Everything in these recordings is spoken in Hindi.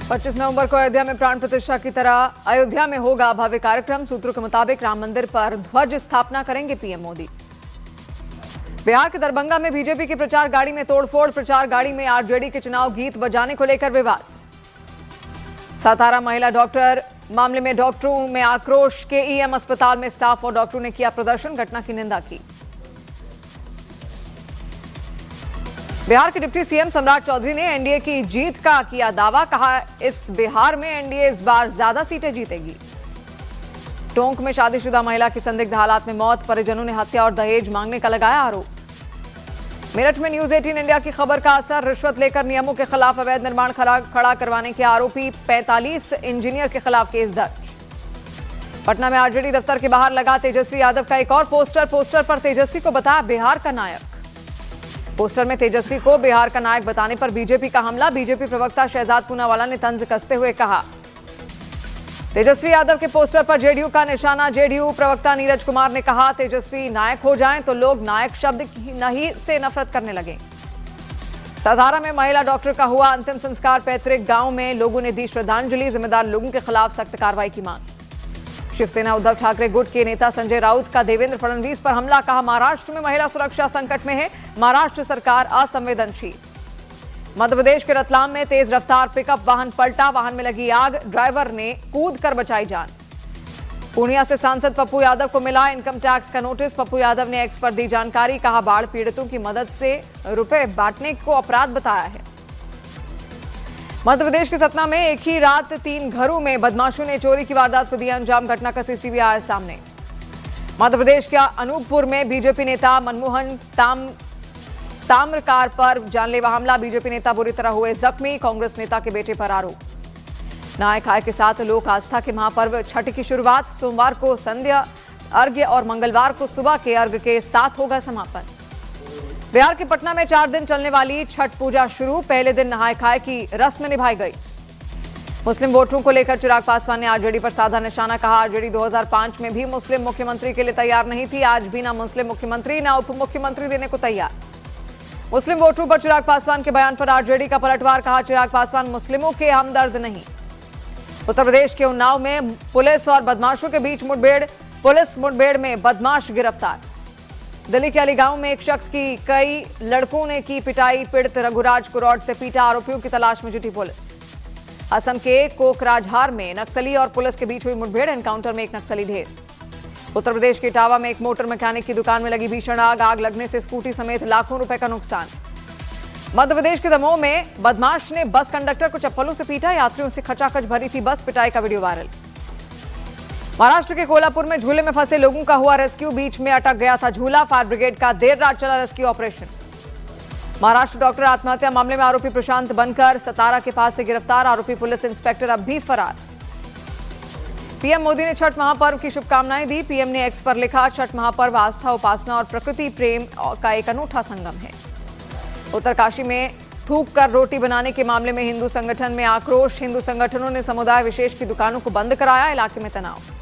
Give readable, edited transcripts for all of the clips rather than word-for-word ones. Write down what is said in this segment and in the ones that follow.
25 नवंबर को अयोध्या में प्राण प्रतिष्ठा की तरह अयोध्या में होगा भव्य कार्यक्रम। सूत्रों के मुताबिक राम मंदिर पर ध्वज स्थापना करेंगे पीएम मोदी। बिहार के दरभंगा में बीजेपी की प्रचार गाड़ी में तोड़फोड़। प्रचार गाड़ी में आरजेडी के चुनाव गीत बजाने को लेकर विवाद। सातारा महिला डॉक्टर मामले में डॉक्टरों में आक्रोश। केईएम अस्पताल में स्टाफ और डॉक्टरों ने किया प्रदर्शन, घटना की निंदा की। बिहार के डिप्टी सीएम सम्राट चौधरी ने एनडीए की जीत का किया दावा। कहा, इस बिहार में एनडीए इस बार ज्यादा सीटें जीतेगी। टोंक में शादीशुदा महिला की संदिग्ध हालात में मौत। परिजनों ने हत्या और दहेज मांगने का लगाया आरोप। मेरठ में न्यूज 18 इंडिया की खबर का असर। रिश्वत लेकर नियमों के खिलाफ अवैध निर्माण खड़ा करवाने के आरोपी 45 इंजीनियर के खिलाफ केस दर्ज। पटना में आरजेडी दफ्तर के बाहर लगा तेजस्वी यादव का एक और पोस्टर पर तेजस्वी को बताया बिहार का नायक। पोस्टर में तेजस्वी को बिहार का नायक बताने पर बीजेपी का हमला। बीजेपी प्रवक्ता शहजाद पूनावाला ने तंज कसते हुए कहा, तेजस्वी यादव के पोस्टर पर जेडीयू का निशाना। जेडीयू प्रवक्ता नीरज कुमार ने कहा, तेजस्वी नायक हो जाएं तो लोग नायक शब्द नहीं से नफरत करने लगे। सातारा में महिला डॉक्टर का हुआ अंतिम संस्कार। पैतृक गांव में लोगों ने दी श्रद्धांजलि। जिम्मेदार लोगों के खिलाफ सख्त कार्रवाई की मांग। शिवसेना उद्धव ठाकरे गुट के नेता संजय राउत का देवेंद्र फडणवीस पर हमला। कहा, महाराष्ट्र में महिला सुरक्षा संकट में है, महाराष्ट्र सरकार असंवेदनशील। मध्य प्रदेश के रतलाम में तेज रफ्तार पिकअप वाहन पलटा। वाहन में लगी आग, ड्राइवर ने कूद कर बचाई जान। पूर्णिया से सांसद पप्पू यादव को मिला इनकम टैक्स का नोटिस। पप्पू यादव ने एक्स पर दी जानकारी। कहा, बाढ़ पीड़ितों की मदद से रुपए बांटने को अपराध बताया है। मध्य प्रदेश के सतना में एक ही रात 3 घरों में बदमाशों ने चोरी की वारदात को दिया अंजाम। घटना का सीसीटीवी आया सामने। मध्य प्रदेश के अनूपपुर में बीजेपी नेता मनमोहन ताम्रकार पर जानलेवा हमला। बीजेपी नेता बुरी तरह हुए जख्मी। कांग्रेस नेता के बेटे पर आरोप। नहाय खाए के साथ लोक आस्था के महापर्व छठ की शुरुआत। सोमवार को संध्या अर्घ्य और मंगलवार को सुबह के अर्घ्य के साथ होगा समापन। बिहार के पटना में 4 दिन चलने वाली छठ पूजा शुरू। पहले दिन नहाय खाए की रस्म निभाई गई। मुस्लिम वोटरों को लेकर चिराग पासवान ने आरजेडी पर साधा निशाना। कहा, आरजेडी 2005 में भी मुस्लिम मुख्यमंत्री के लिए तैयार नहीं थी। आज भी ना मुस्लिम मुख्यमंत्री ना उप मुख्यमंत्री देने को तैयार। मुस्लिम वोटरों पर चिराग पासवान के बयान पर आरजेडी का पलटवार। कहा, चिराग पासवान मुस्लिमों के हमदर्द नहीं। उत्तर प्रदेश के उन्नाव में पुलिस और बदमाशों के बीच मुठभेड़। पुलिस मुठभेड़ में बदमाश गिरफ्तार। दिल्ली के अलीगांव में एक शख्स की कई लड़कों ने की पिटाई। पीड़ित रघुराज को रॉड से पीटा। आरोपियों की तलाश में जुटी पुलिस। असम के कोकराझार में नक्सली और पुलिस के बीच हुई मुठभेड़। एनकाउंटर में एक नक्सली ढेर। उत्तर प्रदेश के इटावा में एक मोटर मैकेनिक की दुकान में लगी भीषण आग। आग लगने से स्कूटी समेत लाखों रुपए का नुकसान। मध्य प्रदेश के दमोह में बदमाश ने बस कंडक्टर को चप्पलों से पीटा। यात्रियों से खचाखच भरी थी बस। पिटाई का वीडियो वायरल। महाराष्ट्र के कोल्हापुर में झूले में फंसे लोगों का हुआ रेस्क्यू। बीच में अटक गया था झूला। फायर ब्रिगेड का देर रात चला रेस्क्यू ऑपरेशन। महाराष्ट्र डॉक्टर आत्महत्या मामले में आरोपी प्रशांत बनकर सतारा के पास से गिरफ्तार। आरोपी पुलिस इंस्पेक्टर अब भी फरार। पीएम मोदी ने छठ महापर्व की शुभकामनाएं दी। पीएम ने एक्स पर लिखा, छठ महापर्व आस्था, उपासना और प्रकृति प्रेम का एक अनूठा संगम है। उत्तरकाशी में थूक कर रोटी बनाने के मामले में हिंदू संगठन में आक्रोश। हिंदू संगठनों ने समुदाय विशेष की दुकानों को बंद कराया। इलाके में तनाव।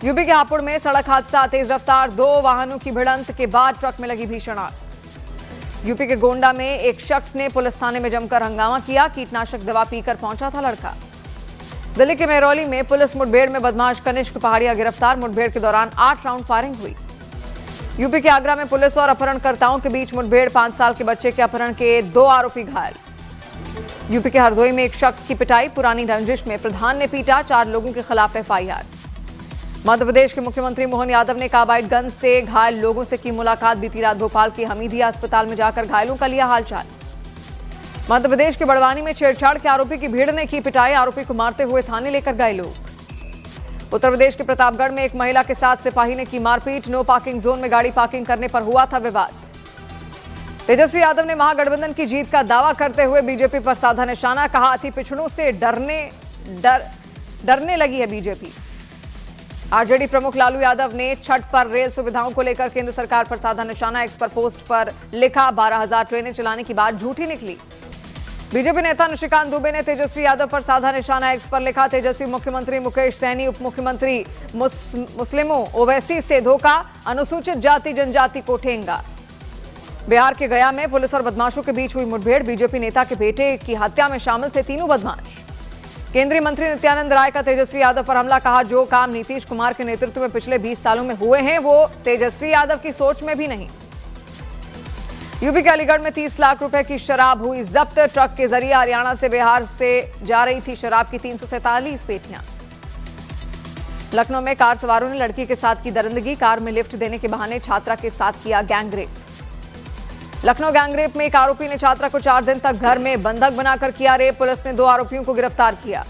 यूपी के हापुड़ में सड़क हादसा। तेज रफ्तार 2 वाहनों की भिड़ंत के बाद ट्रक में लगी भीषण आग। यूपी के गोंडा में एक शख्स ने पुलिस थाने में जमकर हंगामा किया। कीटनाशक दवा पीकर पहुंचा था लड़का। दिल्ली के मेहरौली में पुलिस मुठभेड़ में बदमाश कनिष्क पहाड़िया गिरफ्तार। मुठभेड़ के दौरान 8 राउंड फायरिंग हुई। यूपी के आगरा में पुलिस और अपहरणकर्ताओं के बीच मुठभेड़। 5 साल के बच्चे के अपहरण के 2 आरोपी घायल। यूपी के हरदोई में एक शख्स की पिटाई। पुरानी रंजिश में प्रधान ने पीटा। 4 लोगों के खिलाफ एफआईआर। मध्य प्रदेश के मुख्यमंत्री मोहन यादव ने कार्बाइड गन से घायल लोगों से की मुलाकात। बीती रात भोपाल के हमीदिया अस्पताल में जाकर घायलों का लिया हालचाल। मध्य प्रदेश के बड़वानी में छेड़छाड़ के आरोपी की भीड़ ने की पिटाई। आरोपी को मारते हुए थाने लेकर गए लोग। उत्तर प्रदेश के प्रतापगढ़ में एक महिला के साथ सिपाही ने की मारपीट। नो पार्किंग जोन में गाड़ी पार्किंग करने पर हुआ था विवाद। तेजस्वी यादव ने महागठबंधन की जीत का दावा करते हुए बीजेपी पर साधा निशाना। कहा, अति पिछड़ों से डरने लगी है बीजेपी। आरजेडी प्रमुख लालू यादव ने छठ पर रेल सुविधाओं को लेकर केंद्र सरकार पर साधा निशाना। एक्स पर पोस्ट पर लिखा, 12,000 ट्रेनें चलाने की बात झूठी निकली। बीजेपी नेता निशिकांत दुबे ने तेजस्वी यादव पर साधा निशाना। एक्स पर लिखा, तेजस्वी मुख्यमंत्री मुकेश सहनी उप मुख्यमंत्री मुस्लिमों ओवैसी से धोखा। अनुसूचित जाति जनजाति को ठेंगा। बिहार के गया में पुलिस और बदमाशों के बीच हुई मुठभेड़। बीजेपी नेता के बेटे की हत्या में शामिल थे तीनों बदमाश। केंद्रीय मंत्री नित्यानंद राय का तेजस्वी यादव पर हमला, कहा जो काम नीतीश कुमार के नेतृत्व में पिछले 20 सालों में हुए हैं वो तेजस्वी यादव की सोच में भी नहीं। यूपी के अलीगढ़ में 30 लाख रुपए की शराब हुई जब्त, ट्रक के जरिए हरियाणा से बिहार से जा रही थी शराब की 347 पेटियां। लखनऊ में कार सवारों ने लड़की के साथ की दरिंदगी, कार में लिफ्ट देने के बहाने छात्रा के साथ किया गैंगरेप। लखनऊ गैंगरेप में एक आरोपी ने छात्रा को 4 दिन तक घर में बंधक बनाकर किया रेप, पुलिस ने 2 आरोपियों को गिरफ्तार किया।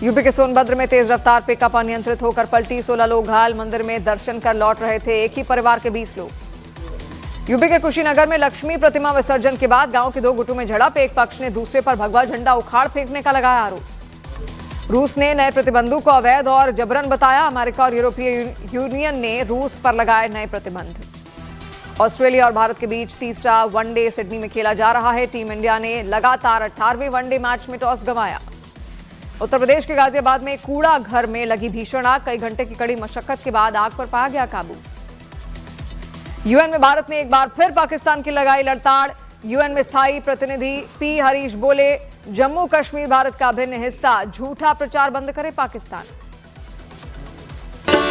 यूपी के सोनभद्र में तेज रफ्तार पिकअप अनियंत्रित होकर पलटी, 16 लोग घायल, मंदिर में दर्शन कर लौट रहे थे एक ही परिवार के 20 लोग। यूपी के कुशीनगर में लक्ष्मी प्रतिमा विसर्जन के बाद गांव के 2 गुटों में झड़प, एक पक्ष ने दूसरे पर भगवा झंडा उखाड़ फेंकने का लगाया आरोप। रूस ने नए प्रतिबंधों को अवैध और जबरन बताया, अमेरिका और यूरोपीय यूनियन ने रूस पर लगाए नए प्रतिबंध। ऑस्ट्रेलिया और भारत के बीच तीसरा वनडे सिडनी में खेला जा रहा है। टीम इंडिया ने लगातार 18वें वनडे मैच में टॉस गंवाया। उत्तर प्रदेश के गाजियाबाद में कूड़ा घर में लगी भीषण आग, कई घंटे की कड़ी मशक्कत के बाद आग पर पाया गया काबू। यूएन में भारत ने एक बार फिर पाकिस्तान की लगाई लड़ताड़, यूएन में स्थायी प्रतिनिधि पी हरीश बोले जम्मू कश्मीर भारत का अभिन्न हिस्सा, झूठा प्रचार बंद करे पाकिस्तान।